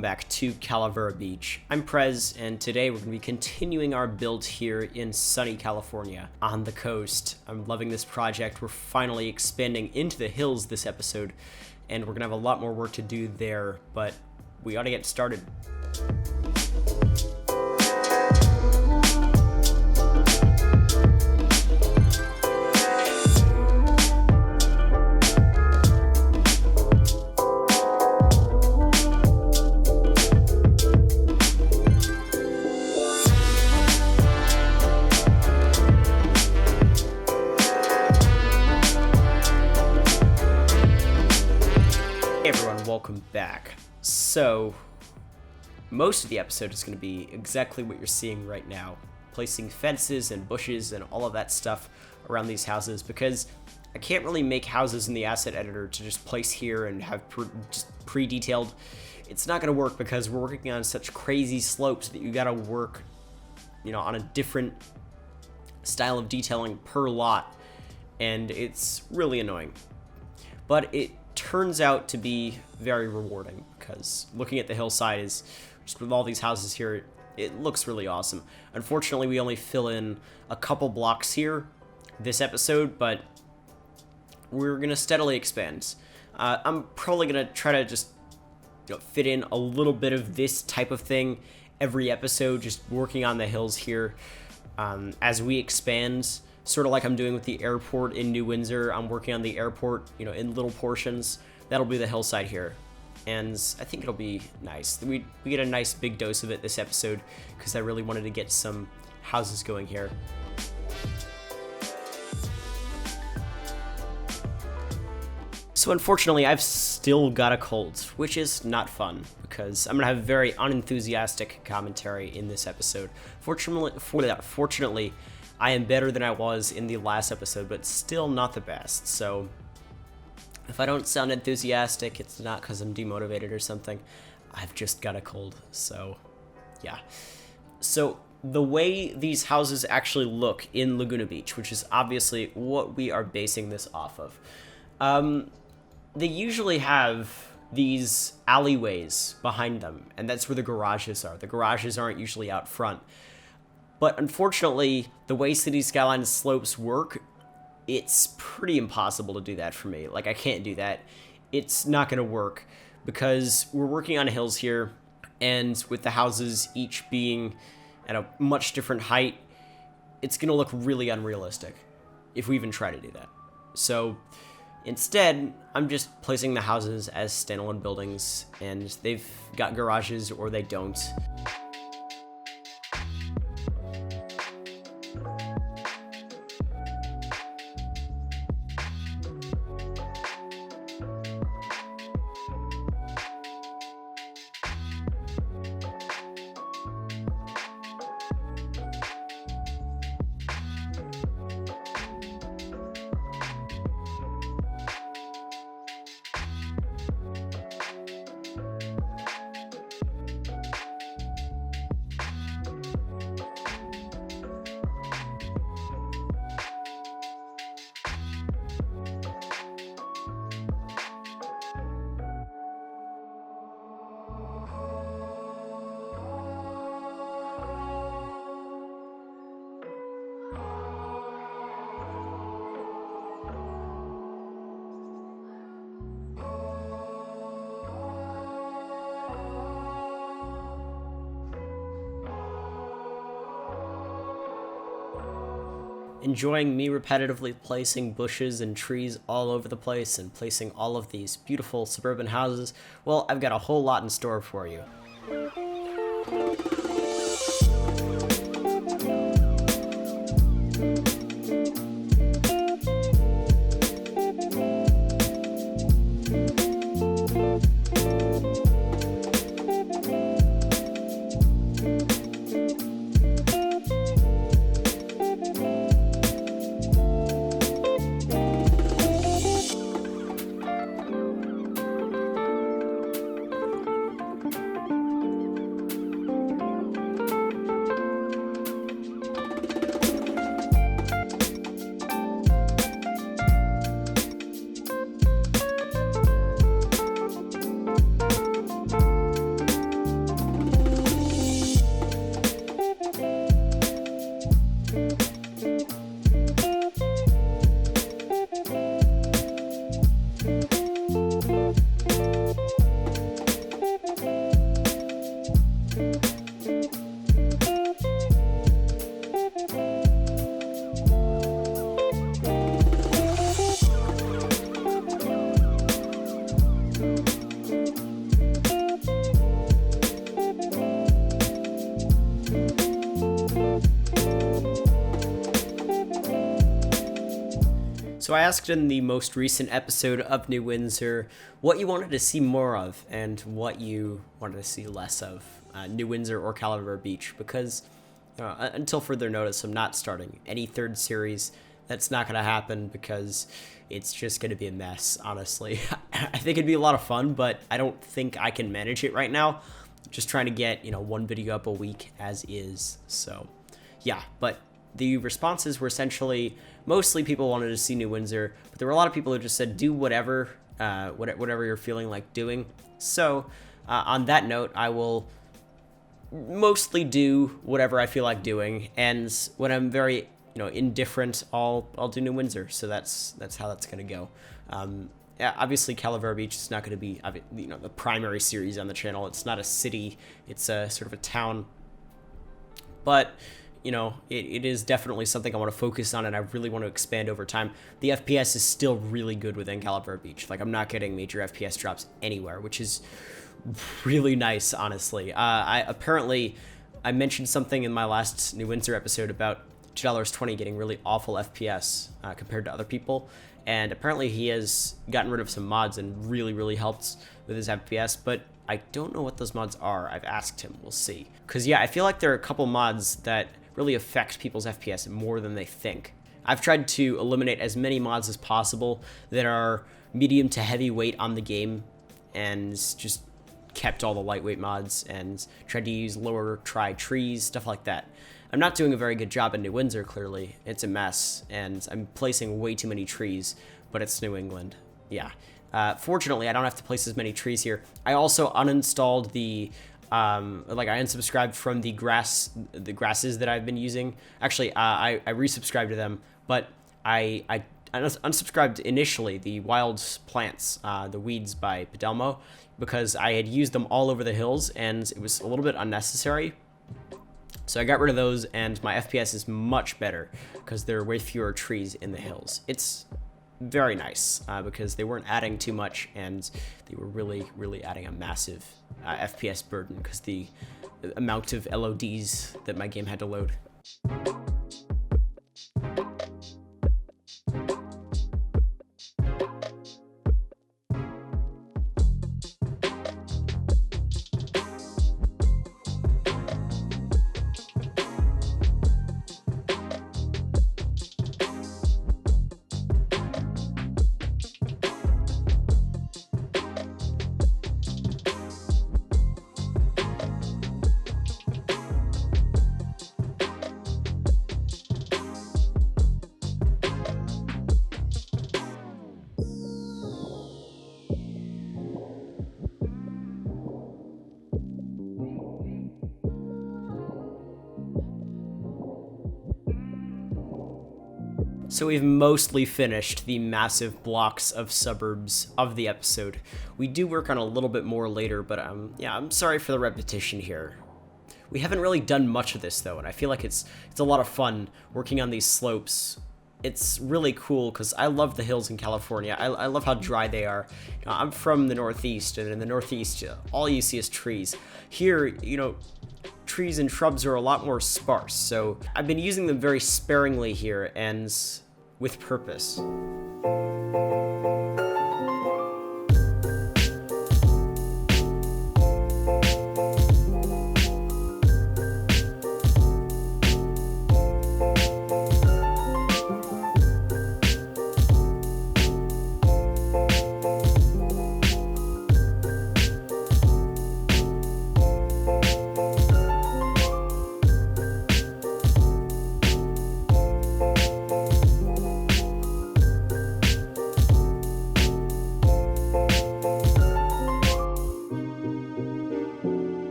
welcome back to Calavera Beach. I'm Prez, and today we're going to be continuing our build here in sunny California on the coast. I'm loving this project. We're finally expanding into the hills this episode, and we're going to have a lot more work to do there, but we ought to get started. Welcome back. So, most of the episode is going to be exactly what you're seeing right now, placing fences and bushes and all of that stuff around these houses, because I can't really make houses in the asset editor to just place here and have just pre-detailed. It's not going to work because we're working on such crazy slopes that you got to work, on a different style of detailing per lot, and it's really annoying. But it turns out to be very rewarding, because looking at the hillside is just with all these houses here, it looks really awesome. Unfortunately, we only fill in a couple blocks here this episode, but we're gonna steadily expand. I'm probably gonna try to just fit in a little bit of this type of thing every episode, just working on the hills here as we expand. Sort of like I'm doing with the airport in New Windsor. I'm working on the airport, in little portions. That'll be the hillside here. And I think it'll be nice. We get a nice big dose of it this episode, because I really wanted to get some houses going here. So unfortunately, I've still got a cold, which is not fun, because I'm going to have very unenthusiastic commentary in this episode. Fortunately, I am better than I was in the last episode, but still not the best. So if I don't sound enthusiastic, it's not because I'm demotivated or something. I've just got a cold. So yeah. So the way these houses actually look in Laguna Beach, which is obviously what we are basing this off of, they usually have these alleyways behind them, and that's where the garages are. The garages aren't usually out front. But unfortunately, the way City Skylines slopes work, it's pretty impossible to do that for me. Like, I can't do that. It's not going to work, because we're working on hills here, and with the houses each being at a much different height, it's going to look really unrealistic if we even try to do that. So instead, I'm just placing the houses as standalone buildings, and they've got garages or they don't. Enjoying me repetitively placing bushes and trees all over the place and placing all of these beautiful suburban houses, well, I've got a whole lot in store for you. So I asked in the most recent episode of New Windsor what you wanted to see more of and what you wanted to see less of, New Windsor or Calavera Beach, because until further notice, I'm not starting any third series. That's not going to happen because it's just going to be a mess, honestly. I think it'd be a lot of fun, but I don't think I can manage it right now. Just trying to get, one video up a week as is. So, yeah, but the responses were essentially, mostly people wanted to see New Windsor, but there were a lot of people who just said, do whatever you're feeling like doing. So, on that note, I will mostly do whatever I feel like doing, and when I'm very indifferent, I'll do New Windsor. So that's how that's gonna go. Yeah, obviously Calavera Beach is not going to be the primary series on the channel. It's not a city, it's a sort of a town, but it is definitely something I want to focus on, and I really want to expand over time. The FPS is still really good within Calavera Beach. Like, I'm not getting major FPS drops anywhere, which is really nice, honestly. I mentioned something in my last New Windsor episode about $2.20 getting really awful FPS compared to other people, and apparently he has gotten rid of some mods and really helped with his FPS, but I don't know what those mods are. I've asked him. We'll see. Because, yeah, I feel like there are a couple mods that really affect people's FPS more than they think. I've tried to eliminate as many mods as possible that are medium to heavyweight on the game, and just kept all the lightweight mods and tried to use lower try trees, stuff like that. I'm not doing a very good job in New Windsor, clearly. It's a mess, and I'm placing way too many trees, but it's New England. Yeah. Fortunately, I don't have to place as many trees here. I also uninstalled I unsubscribed from the grasses that I've been using. Actually, I resubscribed to them, but I unsubscribed initially the wild plants, the weeds by Padelmo, because I had used them all over the hills, and it was a little bit unnecessary. So I got rid of those, and my FPS is much better because there are way fewer trees in the hills. It's very nice because they weren't adding too much, and they were really adding a massive FPS burden because the amount of LODs that my game had to load. So we've mostly finished the massive blocks of suburbs of the episode. We do work on a little bit more later, but I'm sorry for the repetition here. We haven't really done much of this though, and I feel like it's a lot of fun working on these slopes. It's really cool because I love the hills in California. I love how dry they are. I'm from the Northeast, and in the Northeast, all you see is trees. Here, trees and shrubs are a lot more sparse, so I've been using them very sparingly here, and with purpose.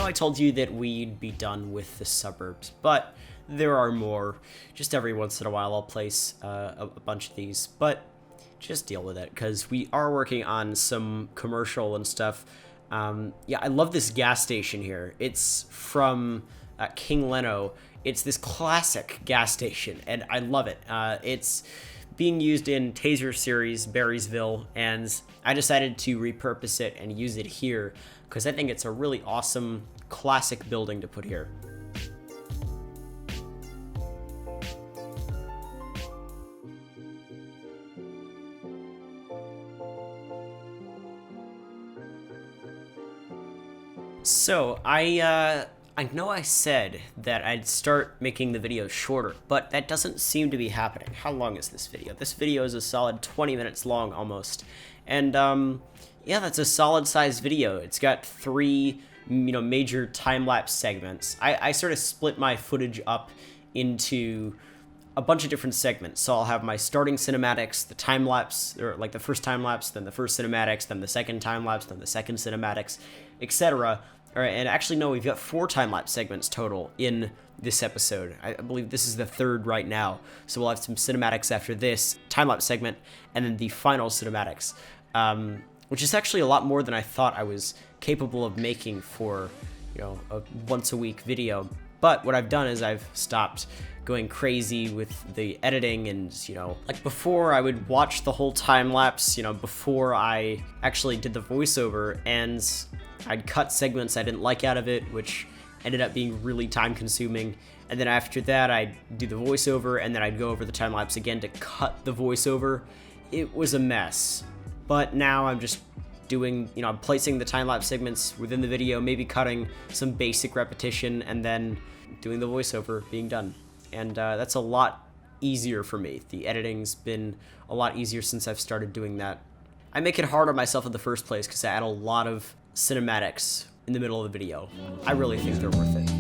I told you that we'd be done with the suburbs, but there are more. Just every once in a while I'll place a bunch of these, but just deal with it, because we are working on some commercial and stuff. Yeah, I love this gas station here. It's from King Leno. It's this classic gas station, and I love it. It's being used in Taser series, Berrysville, and I decided to repurpose it and use it here, because I think it's a really awesome classic building to put here. So, I know I said that I'd start making the videos shorter, but that doesn't seem to be happening. How long is this video? This video is a solid 20 minutes long, almost. And, yeah, that's a solid-sized video. It's got 3, major time-lapse segments. I sort of split my footage up into a bunch of different segments. So I'll have my starting cinematics, the time-lapse, or like the first time-lapse, then the first cinematics, then the second time-lapse, then the second cinematics, etc. All right, and actually, no, we've got 4 time-lapse segments total in this episode. I believe this is the 3rd right now. So we'll have some cinematics after this time-lapse segment, and then the final cinematics, which is actually a lot more than I thought I was capable of making for, a once-a-week video. But what I've done is I've stopped going crazy with the editing, and, like before I would watch the whole time-lapse, before I actually did the voiceover, and I'd cut segments I didn't like out of it, which ended up being really time-consuming. And then after that, I'd do the voiceover, and then I'd go over the time-lapse again to cut the voiceover. It was a mess. But now I'm just doing, I'm placing the time-lapse segments within the video, maybe cutting some basic repetition, and then doing the voiceover being done. And that's a lot easier for me. The editing's been a lot easier since I've started doing that. I make it hard on myself in the first place because I add a lot of cinematics in the middle of the video. I really think they're worth it.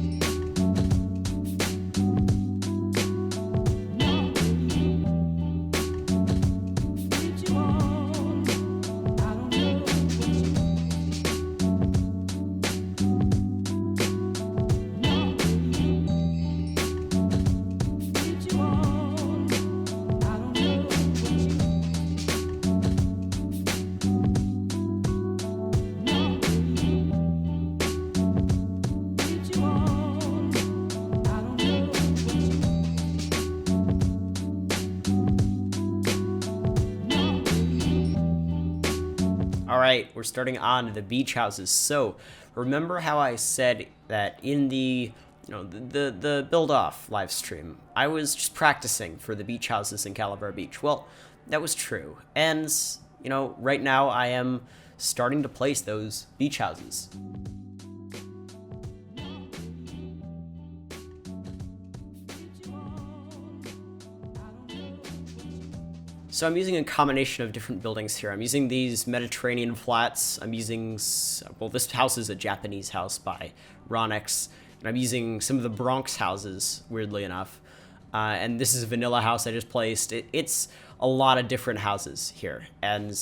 Alright, we're starting on the beach houses. So, remember how I said that in the the build-off live stream, I was just practicing for the beach houses in Calavera Beach? Well, that was true. And, right now I am starting to place those beach houses. So I'm using a combination of different buildings here. I'm using these Mediterranean flats. I'm using, well, this house is a Japanese house by Ronix. And I'm using some of the Bronx houses, weirdly enough. And this is a vanilla house I just placed. It's a lot of different houses here. And,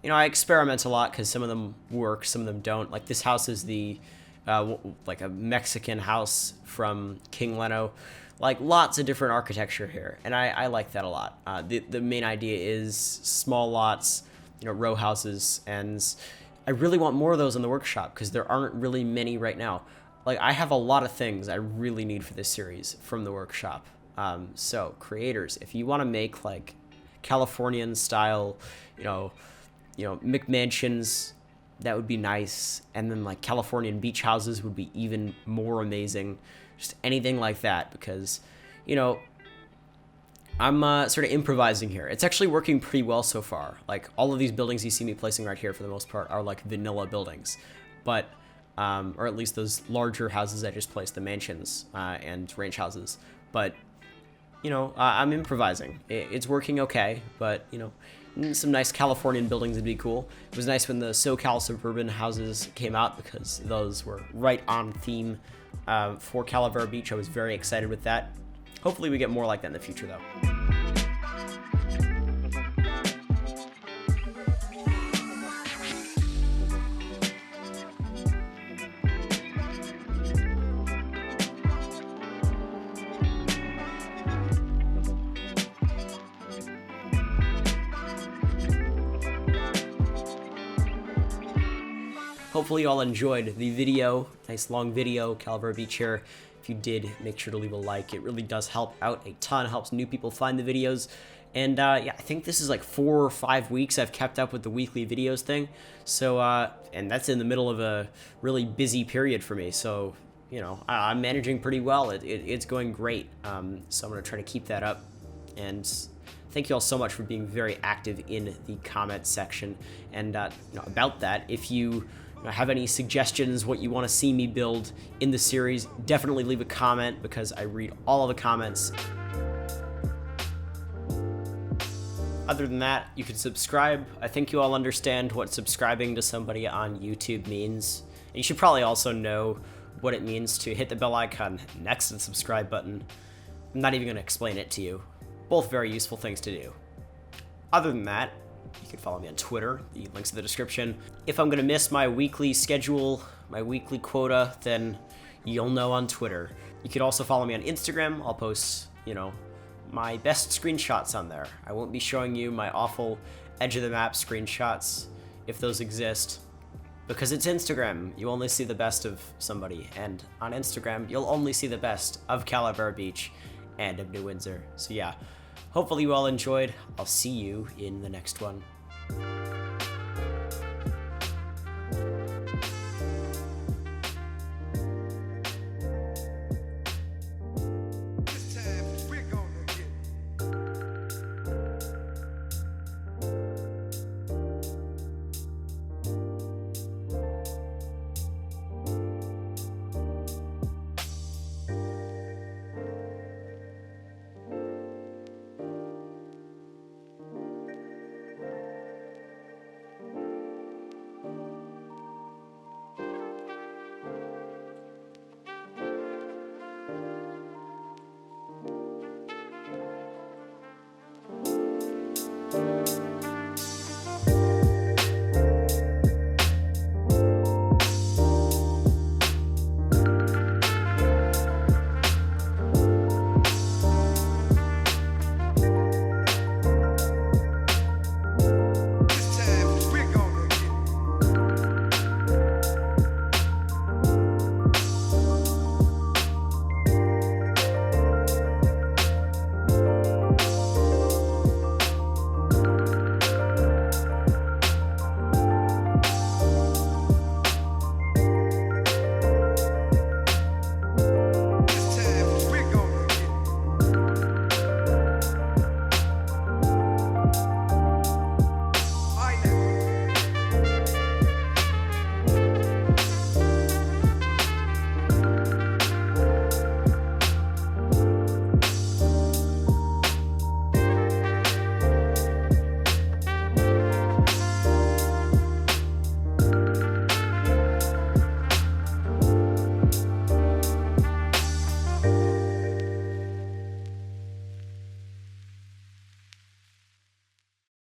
I experiment a lot because some of them work, some of them don't. Like this house is the, like a Mexican house from King Leno. Like, lots of different architecture here, and I like that a lot. The main idea is small lots, row houses, and I really want more of those in the workshop, because there aren't really many right now. Like, I have a lot of things I really need for this series from the workshop. So, creators, if you want to make, like, Californian-style, McMansions, that would be nice, and then, like, Californian beach houses would be even more amazing. Just anything like that, because, I'm sort of improvising here. It's actually working pretty well so far. Like, all of these buildings you see me placing right here, for the most part, are like vanilla buildings. But, or at least those larger houses I just placed, the mansions and ranch houses. But, I'm improvising. It's working okay, but, some nice Californian buildings would be cool. It was nice when the SoCal suburban houses came out, because those were right on theme. For Calavera Beach. I was very excited with that. Hopefully we get more like that in the future, though. hopefully you all enjoyed the video. Nice long video, Calavera Beach here. If you did, make sure to leave a like. It really does help out a ton, helps new people find the videos. And yeah, I think this is like 4 or 5 weeks I've kept up with the weekly videos thing. So, and that's in the middle of a really busy period for me. So, you know, I'm managing pretty well. It's going great. So I'm going to try to keep that up. And thank you all so much for being very active in the comment section. And you know, about that, if you have any suggestions, what you want to see me build in the series, definitely leave a comment because I read all of the comments. Other than that, you can subscribe. I think you all understand what subscribing to somebody on YouTube means. And you should probably also know what it means to hit the bell icon next to the subscribe button. I'm not even going to explain it to you. Both very useful things to do. Other than that, you can follow me on Twitter. The link's in the description. If I'm going to miss my weekly schedule, my weekly quota, then you'll know on Twitter. You could also follow me on Instagram. I'll post, you know, my best screenshots on there. I won't be showing you my awful edge of the map screenshots, if those exist, because it's Instagram. You only see the best of somebody, and on Instagram, you'll only see the best of Calavera Beach and of New Windsor. So yeah, hopefully you all enjoyed. I'll see you in the next one.